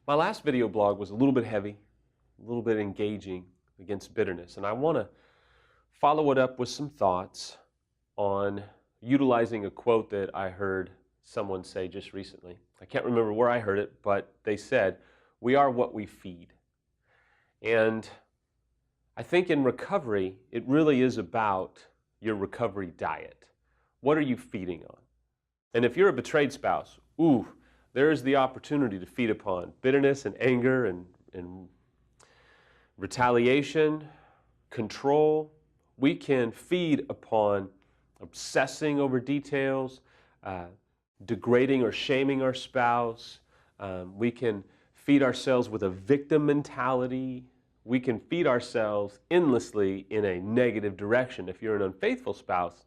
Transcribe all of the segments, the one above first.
My last video blog was a little bit heavy, a little bit engaging against bitterness, and I want to follow it up with some thoughts on utilizing a quote that I heard someone say just recently. I can't remember where I heard it, but they said, "We are what we feed." And I think in recovery, it really is about your recovery diet. What are you feeding on? And if you're a betrayed spouse, there is the opportunity to feed upon bitterness and anger and retaliation, control. We can feed upon obsessing over details, degrading or shaming our spouse. We can feed ourselves with a victim mentality. We can feed ourselves endlessly in a negative direction. If you're an unfaithful spouse,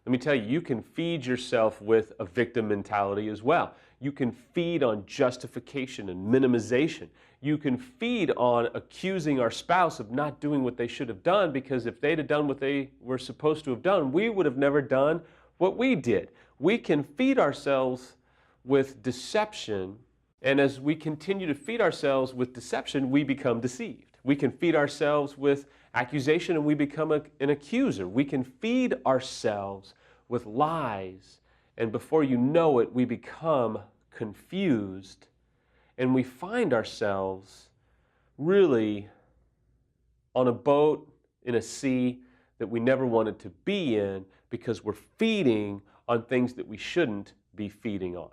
let me tell you, you can feed yourself with a victim mentality as well. You can feed on justification and minimization. You can feed on accusing our spouse of not doing what they should have done, because if they'd have done what they were supposed to have done, we would have never done what we did. We can feed ourselves with deception, and as we continue to feed ourselves with deception, we become deceived. We can feed ourselves with accusation and we become an accuser. We can feed ourselves with lies, and before you know it, we become confused and we find ourselves really on a boat in a sea that we never wanted to be in, because we're feeding on things that we shouldn't be feeding on.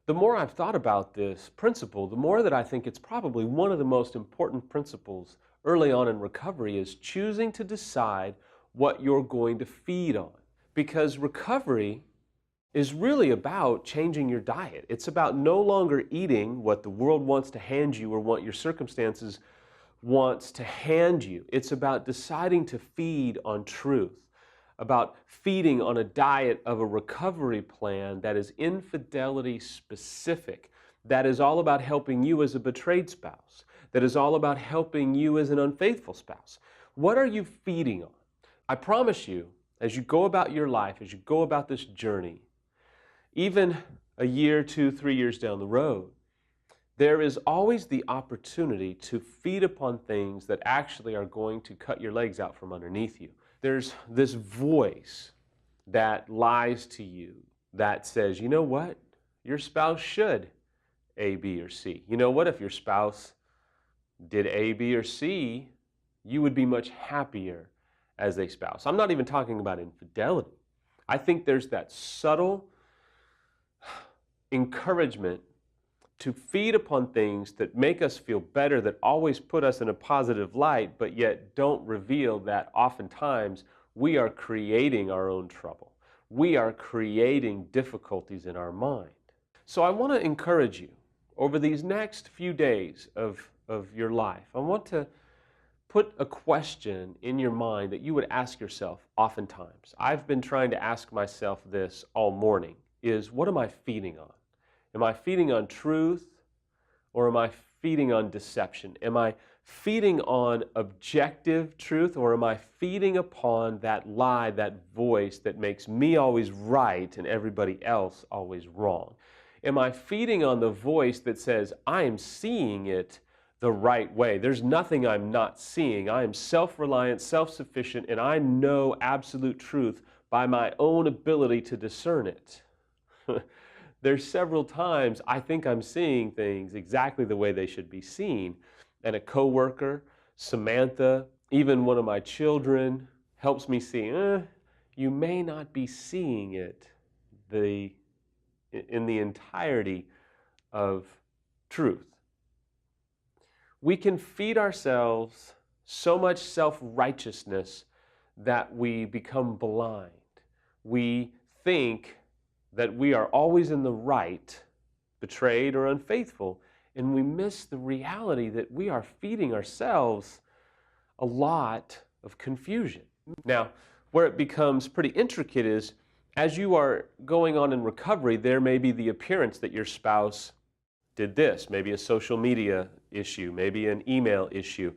The more I've thought about this principle, the more that I think it's probably one of the most important principles early on in recovery is choosing to decide what you're going to feed on. Because recovery is really about changing your diet. It's about no longer eating what the world wants to hand you or what your circumstances wants to hand you. It's about deciding to feed on truth, about feeding on a diet of a recovery plan that is infidelity specific, that is all about helping you as a betrayed spouse, that is all about helping you as an unfaithful spouse. What are you feeding on? I promise you, as you go about your life, as you go about this journey, even a year, 2, 3 years down the road, there is always the opportunity to feed upon things that actually are going to cut your legs out from underneath you. There's this voice that lies to you that says, you know what? Your spouse should A, B, or C. You know what? If your spouse did A, B, or C, you would be much happier as a spouse. I'm not even talking about infidelity. I think there's that subtle encouragement to feed upon things that make us feel better, that always put us in a positive light, but yet don't reveal that oftentimes we are creating our own trouble. We are creating difficulties in our mind. So I want to encourage you over these next few days of your life. I want to put a question in your mind that you would ask yourself oftentimes. I've been trying to ask myself this all morning, is what am I feeding on? Am I feeding on truth, or am I feeding on deception? Am I feeding on objective truth, or am I feeding upon that lie, that voice that makes me always right and everybody else always wrong? Am I feeding on the voice that says, I am seeing it the right way? There's nothing I'm not seeing. I am self-reliant, self-sufficient, and I know absolute truth by my own ability to discern it. There's several times I think I'm seeing things exactly the way they should be seen, and a coworker, Samantha, even one of my children helps me see, you may not be seeing it in the entirety of truth. We can feed ourselves so much self-righteousness that we become blind. We think that we are always in the right, betrayed or unfaithful, and we miss the reality that we are feeding ourselves a lot of confusion. Now, where it becomes pretty intricate is, as you are going on in recovery, there may be the appearance that your spouse did this, maybe a social media issue, maybe an email issue,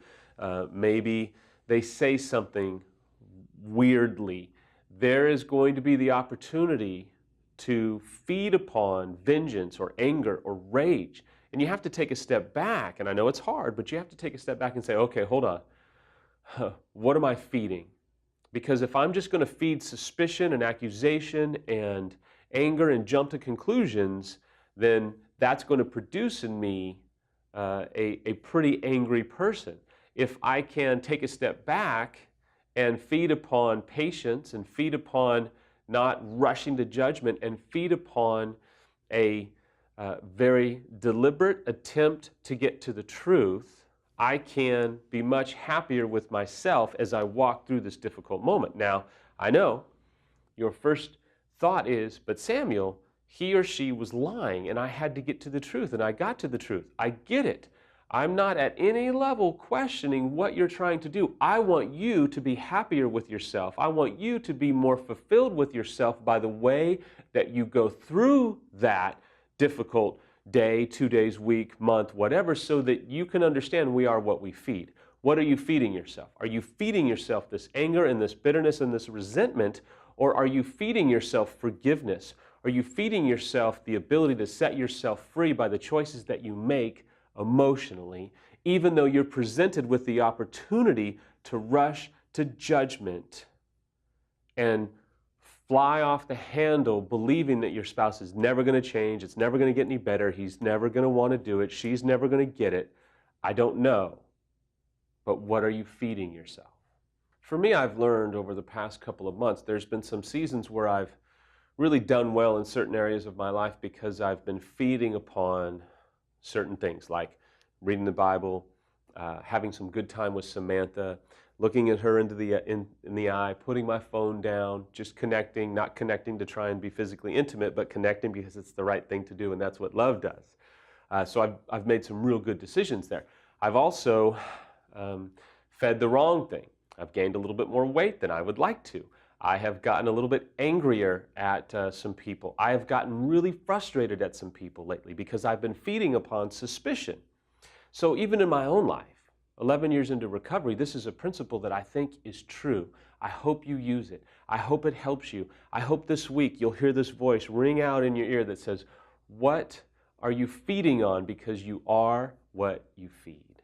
maybe they say something weirdly. There is going to be the opportunity to feed upon vengeance or anger or rage. And you have to take a step back. And I know it's hard, but you have to take a step back and say, okay, hold on. What am I feeding? Because if I'm just going to feed suspicion and accusation and anger and jump to conclusions, then that's going to produce in me a pretty angry person. If I can take a step back and feed upon patience and feed upon not rushing to judgment and feed upon a very deliberate attempt to get to the truth, I can be much happier with myself as I walk through this difficult moment. Now, I know your first thought is, but Samuel, he or she was lying and I had to get to the truth, and I got to the truth. I get it. I'm not at any level questioning what you're trying to do. I want you to be happier with yourself. I want you to be more fulfilled with yourself by the way that you go through that difficult day, 2 days, week, month, whatever, so that you can understand we are what we feed. What are you feeding yourself? Are you feeding yourself this anger and this bitterness and this resentment, or are you feeding yourself forgiveness? Are you feeding yourself the ability to set yourself free by the choices that you make emotionally, even though you're presented with the opportunity to rush to judgment and fly off the handle believing that your spouse is never going to change, it's never going to get any better, he's never going to want to do it, she's never going to get it? I don't know. But what are you feeding yourself? For me, I've learned over the past couple of months, there's been some seasons where I've really done well in certain areas of my life because I've been feeding upon certain things like reading the Bible, having some good time with Samantha, looking at her into in the eye, putting my phone down, just connecting, not connecting to try and be physically intimate, but connecting because it's the right thing to do, and that's what love does. So I've made some real good decisions there. I've also fed the wrong thing. I've gained a little bit more weight than I would like to. I have gotten a little bit angrier at some people. I have gotten really frustrated at some people lately because I've been feeding upon suspicion. So even in my own life, 11 years into recovery, this is a principle that I think is true. I hope you use it. I hope it helps you. I hope this week you'll hear this voice ring out in your ear that says, what are you feeding on? Because you are what you feed.